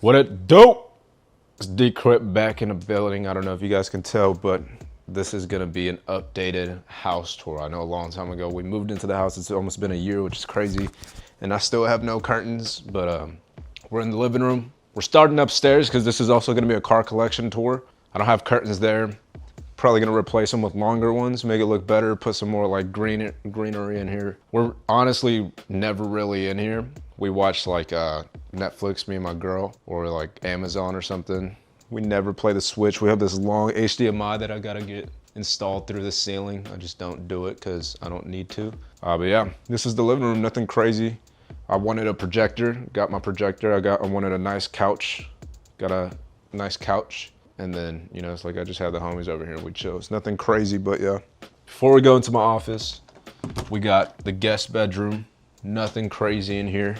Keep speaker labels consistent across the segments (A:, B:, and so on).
A: What it do? It's Dcrypt back in the building. I don't know if you guys can tell, but this is gonna be an updated house tour. I know a long time ago we moved into the house. It's almost been a year, which is crazy. And I still have no curtains, but we're in the living room. We're starting upstairs because this is also gonna be a car collection tour. I don't have curtains there. Probably gonna replace them with longer ones, make it look better, put some more like greenery in here. We're honestly never really in here. We watch like Netflix, me and my girl, or like Amazon or something. We never play the Switch. We have this long HDMI that I gotta get installed through the ceiling. I just don't do it because I don't need to. But yeah, this is the living room, nothing crazy. I wanted a projector, got my projector. I wanted a nice couch, got a nice couch. And then, you know, it's like I just had the homies over here and we chill. It's nothing crazy, but yeah. Before we go into my office, we got the guest bedroom. Nothing crazy in here.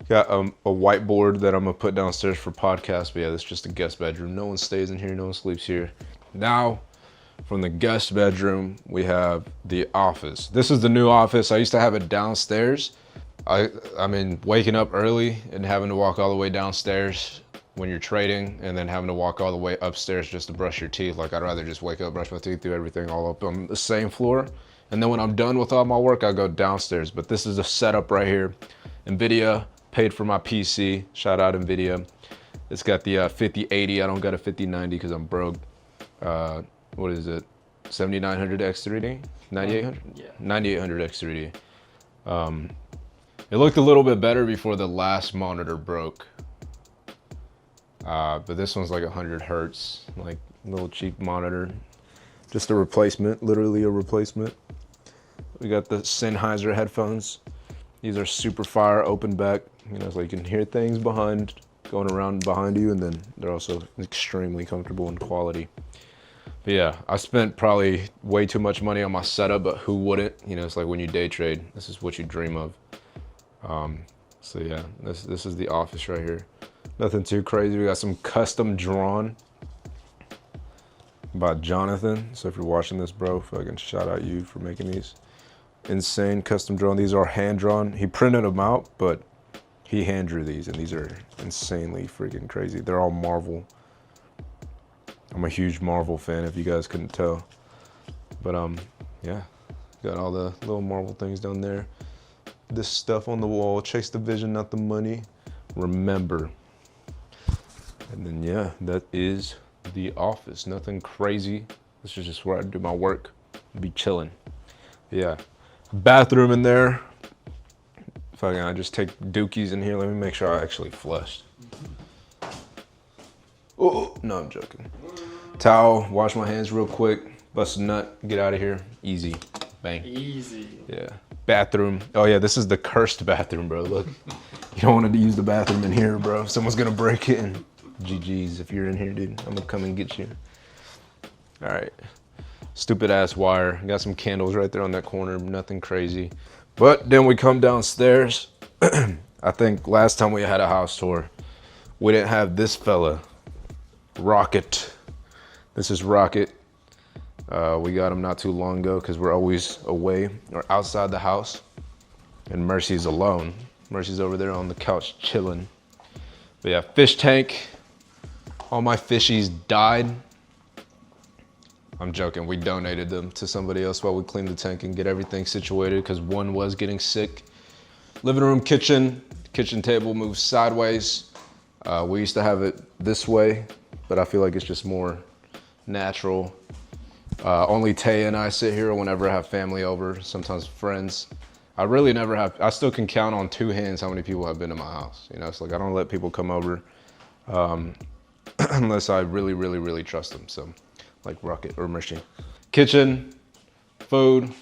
A: Got a whiteboard that I'm gonna put downstairs for podcasts, but yeah, this is just a guest bedroom. No one stays in here, no one sleeps here. Now, from the guest bedroom, we have the office. This is the new office. I used to have it downstairs. I mean, waking up early and having to walk all the way downstairs when you're trading and then having to walk all the way upstairs just to brush your teeth. Like, I'd rather just wake up, brush my teeth, do everything all up on the same floor. And then when I'm done with all my work, I go downstairs. But this is a setup right here. NVIDIA paid for my PC. Shout out NVIDIA. It's got the 5080. I don't got a 5090 because I'm broke. What is it? 7900 X3D? 9800?
B: Yeah.
A: 9800 X3D. It looked a little bit better before the last monitor broke. But this one's like 100 hertz, like little cheap monitor. Just a replacement, literally a replacement. We got the Sennheiser headphones. These are super fire, open back, you know, so you can hear things going around behind you, and then they're also extremely comfortable in quality. But yeah, I spent probably way too much money on my setup, but who wouldn't? You know, it's like when you day trade, this is what you dream of. So yeah, this is the office right here. Nothing too crazy. We got some custom drawn by Jonathan. So if you're watching this, bro, fucking shout out you for making these. Insane custom drawn. These are hand drawn. He printed them out, but he hand drew these, and these are insanely freaking crazy. They're all Marvel. I'm a huge Marvel fan, if you guys couldn't tell. But yeah, got all the little Marvel things down there. This stuff on the wall. Chase the vision, not the money. Remember. And then yeah, that is the office. Nothing crazy. This is just where I do my work. Be chilling. Yeah. Bathroom in there. Fucking, I just take dookies in here. Let me make sure I actually flushed. Oh, no, I'm joking. Towel, wash my hands real quick. Bust a nut, get out of here. Easy. Bang.
B: Easy.
A: Yeah. Bathroom. Oh yeah, this is the cursed bathroom, bro. Look. You don't want to use the bathroom in here, bro. Someone's gonna break it and GG's if you're in here, dude. I'm gonna come and get you. All right. Stupid ass wire. Got some candles right there on that corner. Nothing crazy. But then we come downstairs. I think last time we had a house tour, we didn't have this fella. Rocket. This is Rocket. We got him not too long ago because we're always away or outside the house. And Mercy's alone. Mercy's over there on the couch chilling. But yeah, fish tank. All my fishies died. I'm joking, we donated them to somebody else while we cleaned the tank and get everything situated because one was getting sick. Living room, kitchen table moves sideways. We used to have it this way, but I feel like it's just more natural. Only Tay and I sit here whenever I have family over, sometimes friends. I really never have, I still can count on two hands how many people have been to my house. You know, it's like I don't let people come over unless I really trust them. So like Rocket or Mercy. Kitchen, food,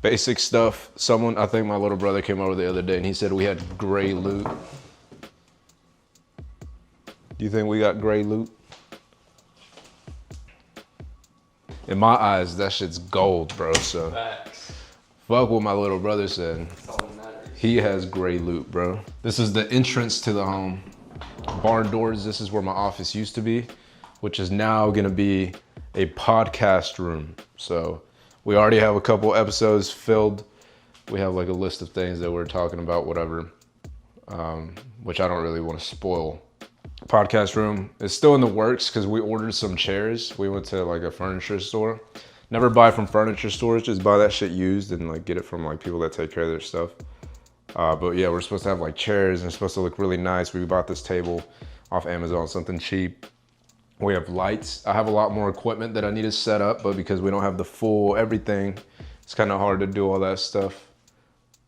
A: basic stuff. I think my little brother came over the other day and he said we had gray loot. Do you think we got gray loot? In my eyes, that shit's gold, bro. So
B: Facts.
A: fuck what my little brother said.
B: That's all that matters.
A: He has gray loot, bro. This is the entrance to the home. Barn doors, this is where my office used to be, which is now gonna be a podcast room. So we already have a couple episodes filled. We have like a list of things that we're talking about, whatever. which I don't really want to spoil. Podcast room is still in the works because we ordered some chairs. We went to like a furniture store. Never buy from furniture stores, just buy that shit used and like get it from like people that take care of their stuff. But yeah, we're supposed to have like chairs and it's supposed to look really nice. We bought this table off Amazon, something cheap. We have lights. I have a lot more equipment that I need to set up, but because we don't have the full everything, it's kind of hard to do all that stuff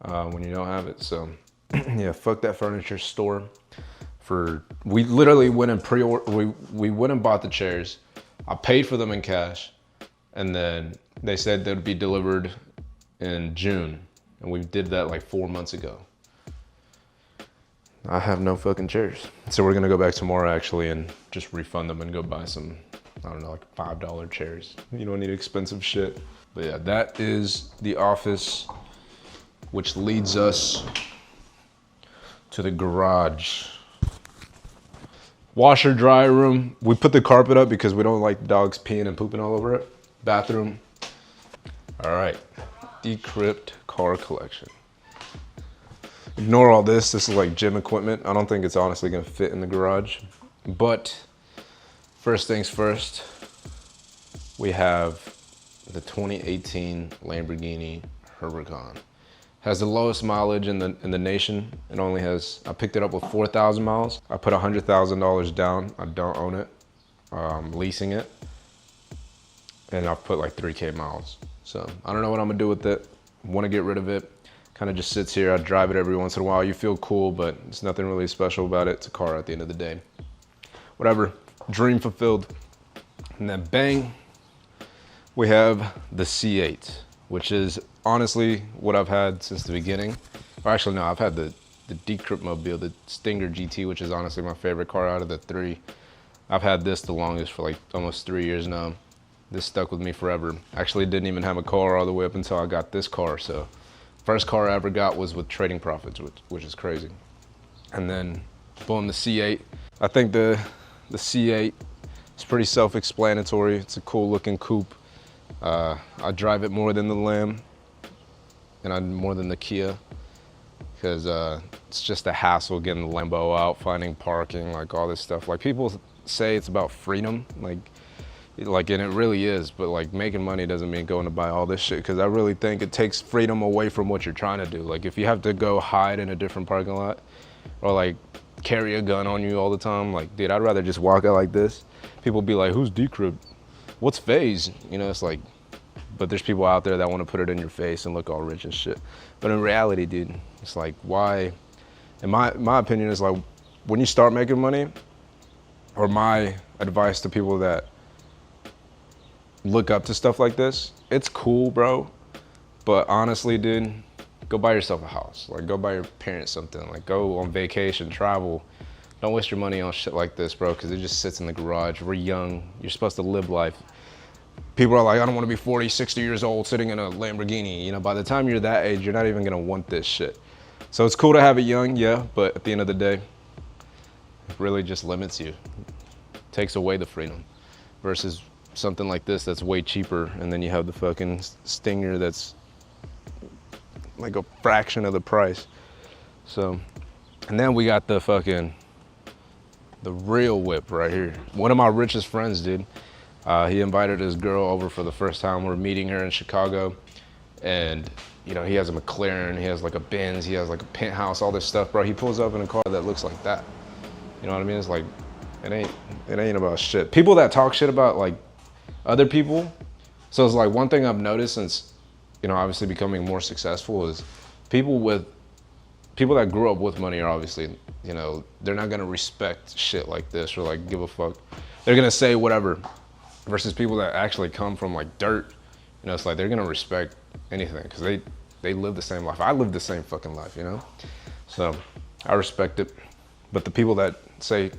A: when you don't have it. So yeah, fuck that furniture store. We literally went and we went and bought the chairs. I paid for them in cash, and then they said they'd be delivered in June, and we did that like 4 months ago. I have no fucking chairs. So we're gonna go back tomorrow actually and just refund them and go buy some, I don't know, like $5 chairs. You don't need expensive shit. But yeah, that is the office, which leads us to the garage. Washer dryer room. We put the carpet up because we don't like dogs peeing and pooping all over it. Bathroom. All right, Dcrypt car collection. Ignore all this. This is like gym equipment. I don't think it's honestly gonna fit in the garage. But first things first, we have the 2018 Lamborghini Huracan. Has the lowest mileage in the nation. It only has, I picked it up with 4,000 miles. I put $100,000 down. I don't own it. I'm leasing it. And I've put like 3K miles. So I don't know what I'm gonna do with it. Want to get rid of it. Kind of just sits here. I drive it every once in a while. You feel cool, but it's nothing really special about it. It's a car at the end of the day. Whatever, dream fulfilled. And then bang, we have the C8, which is honestly what I've had since the beginning. Or actually, no, I've had the Dcrypt mobile, the Stinger GT, which is honestly my favorite car out of the three. I've had this the longest for like almost 3 years now. This stuck with me forever. Actually didn't even have a car all the way up until I got this car. So first car I ever got was with trading profits, which is crazy. And then boom, the C8. I think the C8 is pretty self-explanatory. It's a cool looking coupe. I drive it more than the Lam, and more than the Kia, because it's just a hassle getting the Lambo out, finding parking, like all this stuff. Like people say it's about freedom, like and it really is, but like making money doesn't mean going to buy all this shit, because I really think it takes freedom away from what you're trying to do. Like if you have to go hide in a different parking lot or like carry a gun on you all the time, like dude, I'd rather just walk out like this. People be like, who's Dcrypt? What's Phase? You know, it's like, but there's people out there that want to put it in your face and look all rich and shit. But in reality, dude, it's like, why? And my opinion is like, when you start making money, or my advice to people that look up to stuff like this, it's cool, bro. But honestly, dude, go buy yourself a house. Like go buy your parents something. Like go on vacation, travel. Don't waste your money on shit like this, bro, because it just sits in the garage. We're young. You're supposed to live life. People are like, I don't want to be 40, 60 years old sitting in a Lamborghini. You know, by the time you're that age, you're not even going to want this shit. So it's cool to have it young, yeah, but at the end of the day, it really just limits you. Takes away the freedom. Versus something like this that's way cheaper, and then you have the fucking Stinger that's like a fraction of the price. So, and then we got the real whip right here. One of my richest friends, dude. He invited his girl over for the first time. We're meeting her in Chicago, and you know, he has a McLaren, he has like a Benz, he has like a penthouse, all this stuff, bro. He pulls up in a car that looks like that. You know what I mean? It's like, it ain't about shit. People that talk shit about like other people. So it's like one thing I've noticed since, you know, obviously becoming more successful is people that grew up with money are obviously, you know, they're not gonna respect shit like this or like give a fuck. They're gonna say whatever. Versus people that actually come from like dirt, you know, it's like they're gonna respect anything because they live the same life. I live the same fucking life, you know? So I respect it. But the people that say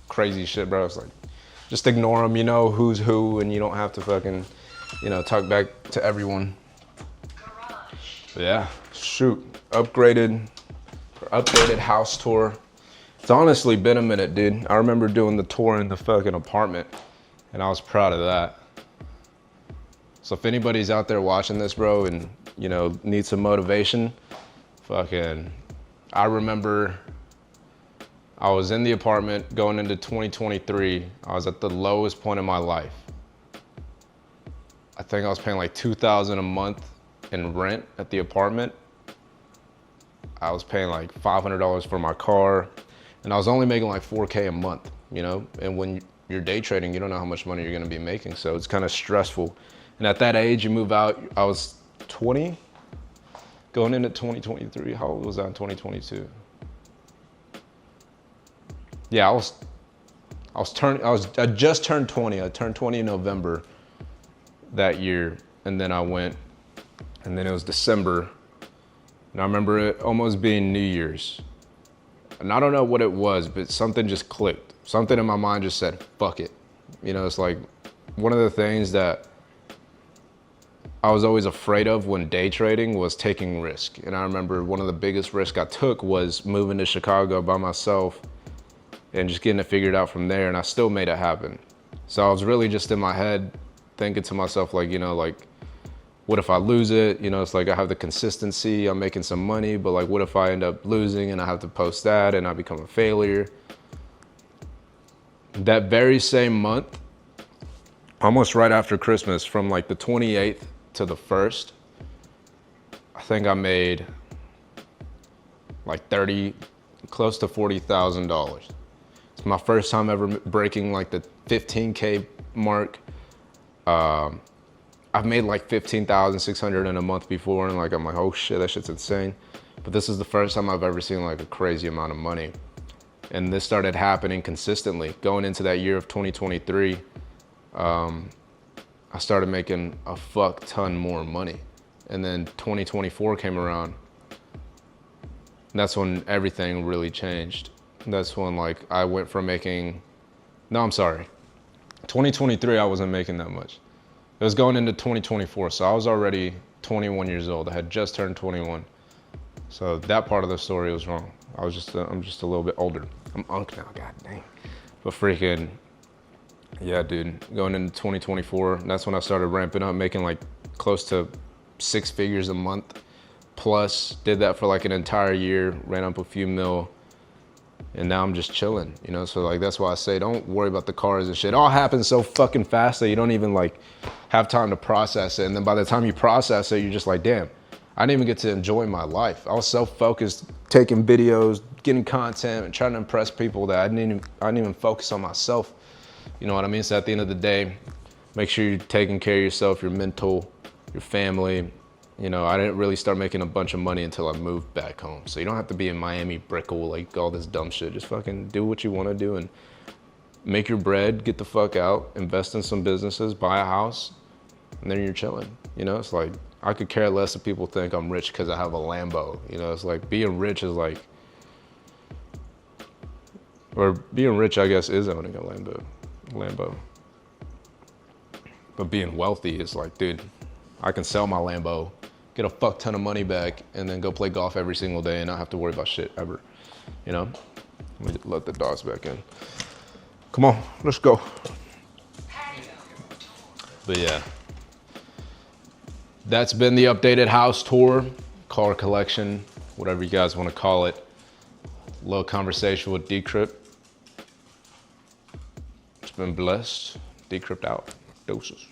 A: crazy shit, bro, it's like, just ignore them, you know who's who, and you don't have to fucking, you know, talk back to everyone. But yeah, shoot, upgraded house tour. It's honestly been a minute, dude. I remember doing the tour in the fucking apartment, and I was proud of that. So if anybody's out there watching this, bro, and you know, need some motivation, fucking, I remember I was in the apartment going into 2023. I was at the lowest point in my life. I think I was paying like $2,000 a month in rent at the apartment. I was paying like $500 for my car, and I was only making like $4K a month, you know? And when you're day trading, you don't know how much money you're gonna be making, so it's kind of stressful. And at that age, you move out. I was 20, going into 2023. How old was I in 2022? Yeah, I just turned 20. I turned 20 in November that year, and then I went, and then it was December, and I remember it almost being New Year's. And I don't know what it was, but something just clicked. Something in my mind just said, fuck it. You know, it's like one of the things that I was always afraid of when day trading was taking risk. And I remember one of the biggest risks I took was moving to Chicago by myself and just getting it figured out from there, and I still made it happen. So I was really just in my head thinking to myself, like, you know, like, what if I lose it? You know, it's like I have the consistency, I'm making some money, but like, what if I end up losing and I have to post that and I become a failure? That very same month, almost right after Christmas, from like the 28th to the 1st, I think I made like close to $40,000. It's my first time ever breaking like the 15K mark. I've made like 15,600 in a month before, and like I'm like, oh shit, that shit's insane. But this is the first time I've ever seen like a crazy amount of money. And this started happening consistently. Going into that year of 2023, I started making a fuck ton more money. And then 2024 came around. That's when everything really changed. That's when like I went from making, no, I'm sorry. 2023, I wasn't making that much. It was going into 2024, so I was already 21 years old. I had just turned 21. So that part of the story was wrong. I'm just a little bit older. I'm unk now, god dang. But freaking, yeah, dude, going into 2024, that's when I started ramping up, making like close to 6 figures a month. Plus, did that for like an entire year, ran up a few mil, and now I'm just chilling, you know? So like, that's why I say, don't worry about the cars and shit. It all happens so fucking fast that you don't even like have time to process it. And then by the time you process it, you're just like, damn, I didn't even get to enjoy my life. I was so focused, taking videos, getting content, and trying to impress people that I didn't even focus on myself. You know what I mean? So at the end of the day, make sure you're taking care of yourself, your mental, your family. You know, I didn't really start making a bunch of money until I moved back home. So you don't have to be in Miami, Brickell, like all this dumb shit. Just fucking do what you want to do and make your bread, get the fuck out, invest in some businesses, buy a house, and then you're chilling. You know, it's like, I could care less if people think I'm rich because I have a Lambo. You know, it's like being rich is like, or being rich, I guess, is owning a Lambo. But being wealthy is like, dude, I can sell my Lambo, get a fuck ton of money back, and then go play golf every single day and not have to worry about shit ever, you know? Let me let the dogs back in. Come on, let's go. But yeah, that's been the updated house tour, car collection, whatever you guys want to call it. Little conversation with Dcrypt. It's been blessed. Dcrypt out. Doses.